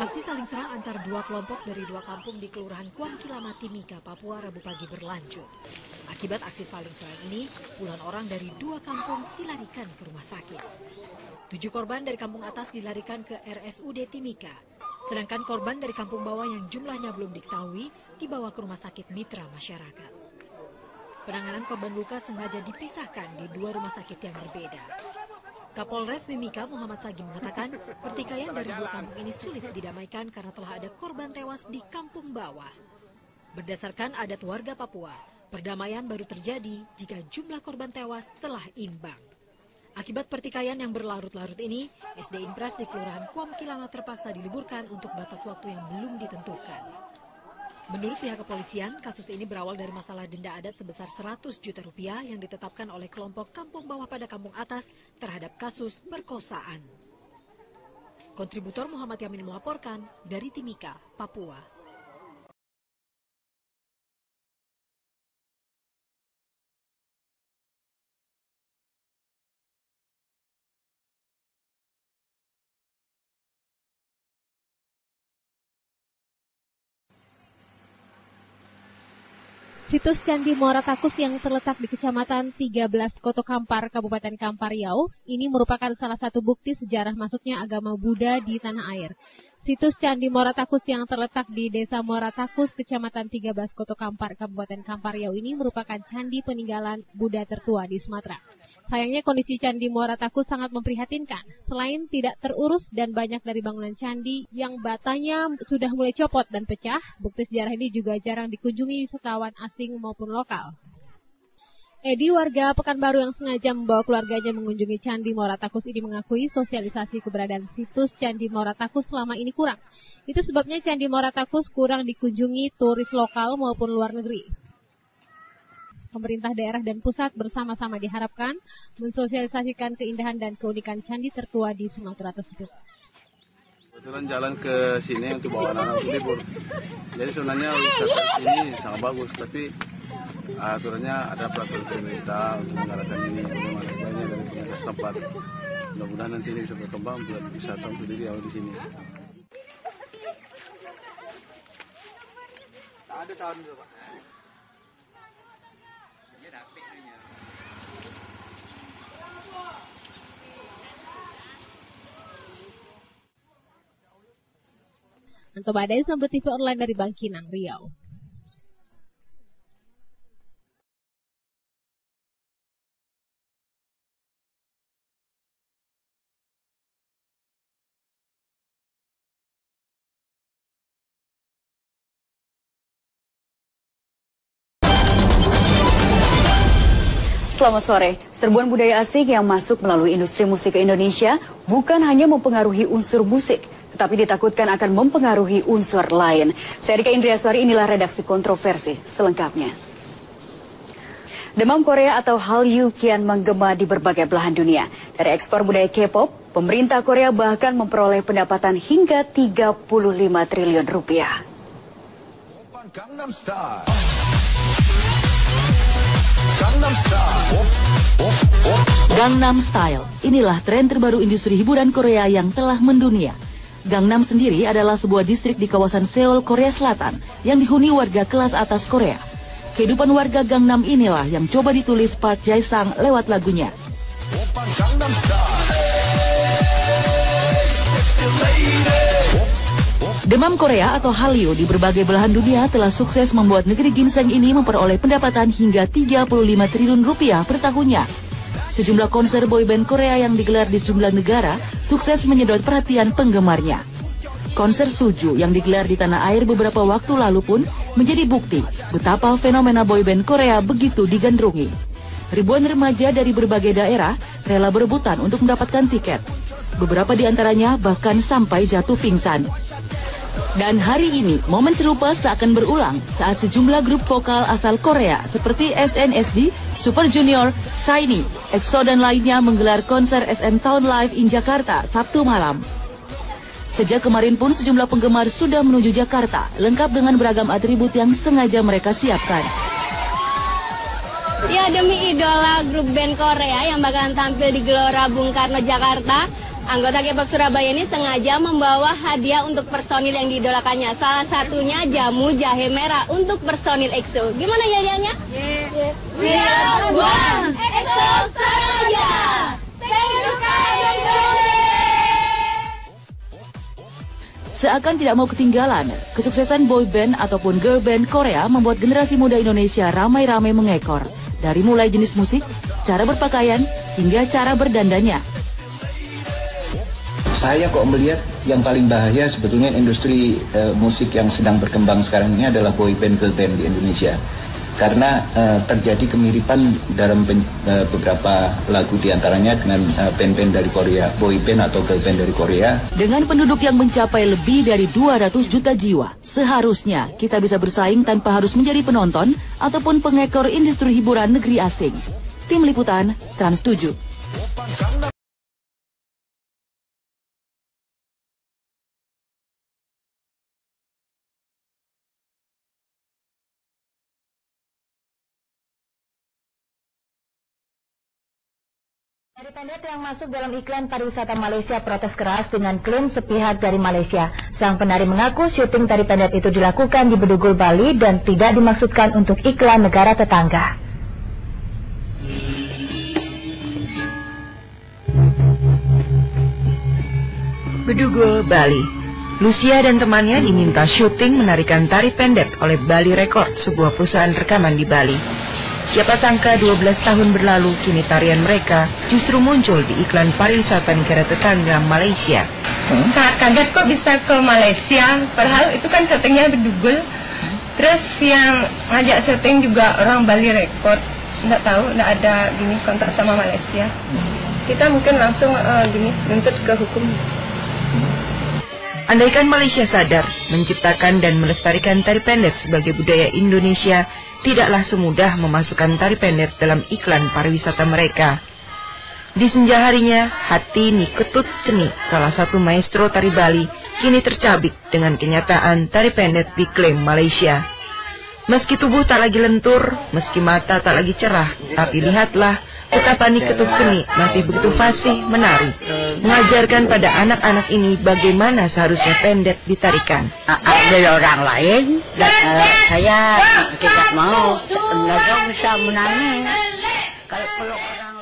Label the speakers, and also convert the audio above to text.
Speaker 1: Aksi saling serang antar dua kelompok dari dua kampung di Kelurahan Kuam Kilama Timika, Papua, Rabu pagi berlanjut. Akibat aksi saling serang ini, puluhan orang dari dua kampung dilarikan ke rumah sakit. 7 korban dari kampung atas dilarikan ke RSUD Timika, sedangkan korban dari kampung bawah yang jumlahnya belum diketahui dibawa ke rumah sakit mitra masyarakat. Penanganan korban luka sengaja dipisahkan di 2 rumah sakit yang berbeda. Kapolres Mimika Muhammad Sagi mengatakan pertikaian dari 2 kampung ini sulit didamaikan karena telah ada korban tewas di kampung bawah. Berdasarkan adat warga Papua, perdamaian baru terjadi jika jumlah korban tewas telah imbang. Akibat pertikaian yang berlarut-larut ini, SD Impres di Kelurahan Kuam Kilama terpaksa diliburkan untuk batas waktu yang belum ditentukan. Menurut pihak kepolisian, kasus ini berawal dari masalah denda adat sebesar 100 juta rupiah yang ditetapkan oleh kelompok kampung bawah pada kampung atas terhadap kasus perkosaan. Kontributor Muhammad Yamin melaporkan dari Timika, Papua.
Speaker 2: Situs Candi Muara Takus yang terletak di Kecamatan 13 Koto Kampar, Kabupaten Kampar Riau, ini merupakan salah satu bukti sejarah masuknya agama Buddha di tanah air. Situs Candi Muara Takus yang terletak di Desa Muara Takus, Kecamatan 13 Koto Kampar, Kabupaten Kampar Riau ini merupakan candi peninggalan Buddha tertua di Sumatera. Sayangnya kondisi Candi Muara Takus sangat memprihatinkan. Selain tidak terurus dan banyak dari bangunan candi yang batanya sudah mulai copot dan pecah, bukti sejarah ini juga jarang dikunjungi wisatawan asing maupun lokal. Edi, warga Pekanbaru yang sengaja membawa keluarganya mengunjungi Candi Muara Takus ini mengakui sosialisasi keberadaan situs Candi Muara Takus selama ini kurang. Itu sebabnya Candi Muara Takus kurang dikunjungi turis lokal maupun luar negeri. Pemerintah daerah dan pusat bersama-sama diharapkan mensosialisasikan keindahan dan keunikan candi tertua di Sumatera tersebut.
Speaker 3: Kebetulan jalan ke sini untuk bawa anak-anak libur. Jadi sebenarnya wisata ini sangat bagus, tapi aturannya ada peraturan pemerintah untuk mengadakan ini bagaimana banyak dari pemerintah setempat. Mudah-mudahan nanti ini bisa berkembang buat wisata untuk diri di sini. Ada tahun juga, Pak.
Speaker 2: Anto Badai, Sambut TV Online dari Bangkinang, Riau.
Speaker 4: Selamat sore. Serbuan budaya asing yang masuk melalui industri musik ke Indonesia bukan hanya mempengaruhi unsur musik, tetapi ditakutkan akan mempengaruhi unsur lain. Saya Rika Indriaswari, inilah redaksi kontroversi selengkapnya. Demam Korea atau Hallyu kian menggema di berbagai belahan dunia. Dari ekspor budaya K-pop, pemerintah Korea bahkan memperoleh pendapatan hingga 35 triliun rupiah.
Speaker 5: Gangnam Style, inilah tren terbaru industri hiburan Korea yang telah mendunia. Gangnam sendiri adalah sebuah distrik di kawasan Seoul, Korea Selatan yang dihuni warga kelas atas Korea. Kehidupan warga Gangnam inilah yang coba ditulis Park Jae-sang lewat lagunya. Demam Korea atau Hallyu di berbagai belahan dunia telah sukses membuat negeri ginseng ini memperoleh pendapatan hingga 35 triliun rupiah per tahunnya. Sejumlah konser boyband Korea yang digelar di sejumlah negara sukses menyedot perhatian penggemarnya. Konser Suju yang digelar di tanah air beberapa waktu lalu pun menjadi bukti betapa fenomena boyband Korea begitu digandrungi. Ribuan remaja dari berbagai daerah rela berebutan untuk mendapatkan tiket. Beberapa di antaranya bahkan sampai jatuh pingsan. Dan hari ini, momen serupa seakan berulang saat sejumlah grup vokal asal Korea seperti SNSD, Super Junior, SHINee, EXO dan lainnya menggelar konser SM Town Live in Jakarta Sabtu malam. Sejak kemarin pun sejumlah penggemar sudah menuju Jakarta, lengkap dengan beragam atribut yang sengaja mereka siapkan.
Speaker 6: Ya, demi idola grup band Korea yang bakalan tampil di Gelora Bung Karno, Jakarta, Anggota K-pop Surabaya ini sengaja membawa hadiah untuk personil yang diidolakannya. Salah satunya jamu jahe merah untuk personil EXO. Gimana hadiahnya? We are one, EXO saja.
Speaker 5: Seakan tidak mau ketinggalan, kesuksesan boy band ataupun girl band Korea membuat generasi muda Indonesia ramai-ramai mengekor. Dari mulai jenis musik, cara berpakaian, hingga cara berdandannya.
Speaker 7: Saya kok melihat yang paling bahaya sebetulnya industri musik yang sedang berkembang sekarang ini adalah boy band, girl band di Indonesia. Karena terjadi kemiripan dalam beberapa lagu diantaranya dengan band-band dari Korea, boy band atau girl band dari Korea.
Speaker 5: Dengan penduduk yang mencapai lebih dari 200 juta jiwa, seharusnya kita bisa bersaing tanpa harus menjadi penonton ataupun pengekor industri hiburan negeri asing. Tim Liputan, Trans 7.
Speaker 8: Tari pendek yang masuk dalam iklan pariwisata Malaysia protes keras dengan klaim sepihak dari Malaysia. Sang penari mengaku syuting tari pendek itu dilakukan di Bedugul, Bali dan tidak dimaksudkan untuk iklan negara tetangga.
Speaker 9: Bedugul, Bali. Lucia dan temannya diminta syuting menarikan tari pendek oleh Bali Record, sebuah perusahaan rekaman di Bali. Siapa sangka 12 tahun berlalu kini tarian mereka justru muncul di iklan pariwisata negara tetangga Malaysia.
Speaker 10: Sangat kaget kok bisa ke Malaysia, padahal itu kan syutingnya Bedugul. Terus yang ngajak syuting juga orang Bali Record. Nggak tahu, nggak ada gini kontak sama Malaysia. Kita mungkin langsung nuntut ke hukum.
Speaker 9: Andaikan Malaysia sadar menciptakan dan melestarikan tari pendek sebagai budaya Indonesia, tidaklah semudah memasukkan tari pendek dalam iklan pariwisata mereka. Di senja harinya, hati Niketut Ceni, salah satu maestro tari Bali, kini tercabik dengan kenyataan tari pendek diklaim Malaysia. Meski tubuh tak lagi lentur, meski mata tak lagi cerah, tapi lihatlah betapa Niketut Ceni masih begitu fasih menari, mengajarkan pada anak-anak ini bagaimana seharusnya pendek ditarikan.
Speaker 11: Ada orang lain, saya tidak mau, belajar bisa menangis. Kalau orang